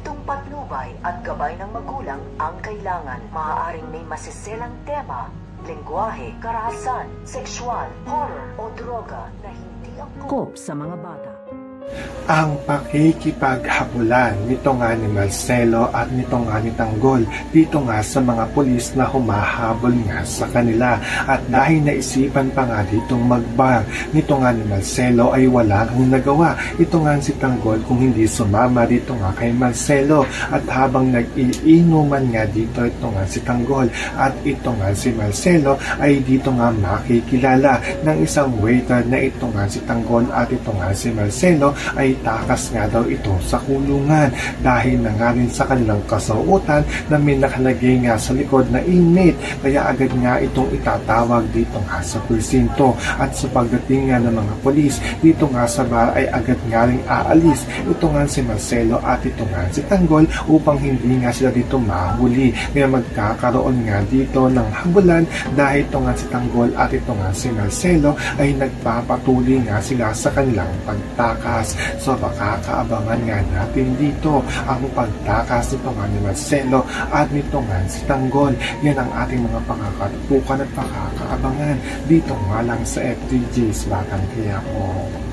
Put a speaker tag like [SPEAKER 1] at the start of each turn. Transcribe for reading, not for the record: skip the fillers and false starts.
[SPEAKER 1] Humentong patnubay at gabay ng magulang ang kailangan. Maaaring may masiselang tema, lengguwahe, karahasan, sexual, horror o droga na hindi angkop sa mga bata.
[SPEAKER 2] Ang pakikipaghabulan nito nga ni Marcelo at nito nga ni Tanggol dito nga sa mga pulis na humahabol nga sa kanila. At dahil naisipan pa nga ditong magbar nito nga ni Marcelo ay wala nang nagawa ito nga si Tanggol kung hindi sumama dito nga kay Marcelo. At habang nag-iinuman nga dito ito nga si Tanggol at ito nga si Marcelo ay dito nga makikilala ng isang waiter na ito nga si Tanggol at ito nga si Marcelo ay takas nga daw ito sa kulungan dahil na nga rin sa kanilang kasauutan na may nakalagay nga sa likod na inmate. Kaya agad nga itong itatawag dito nga sa presinto. At sa pagdating nga ng mga polis dito nga sa bar ay agad nga rin aalis ito nga si Marcelo at ito nga si Tanggol upang hindi nga sila dito mahuli. Kaya magkakaroon nga dito ng habulan dahil ito nga si Tanggol at ito nga si Marcelo ay nagpapatuloy nga sila sa kanilang pagtakas. So makakaabangan nga natin dito ang pagtakas nito nga ni Marcelo at nito nga si Tanggol. Yan ang ating mga pakakatutukan at pakakaabangan dito nga lang sa FTG's Batang Quiapo.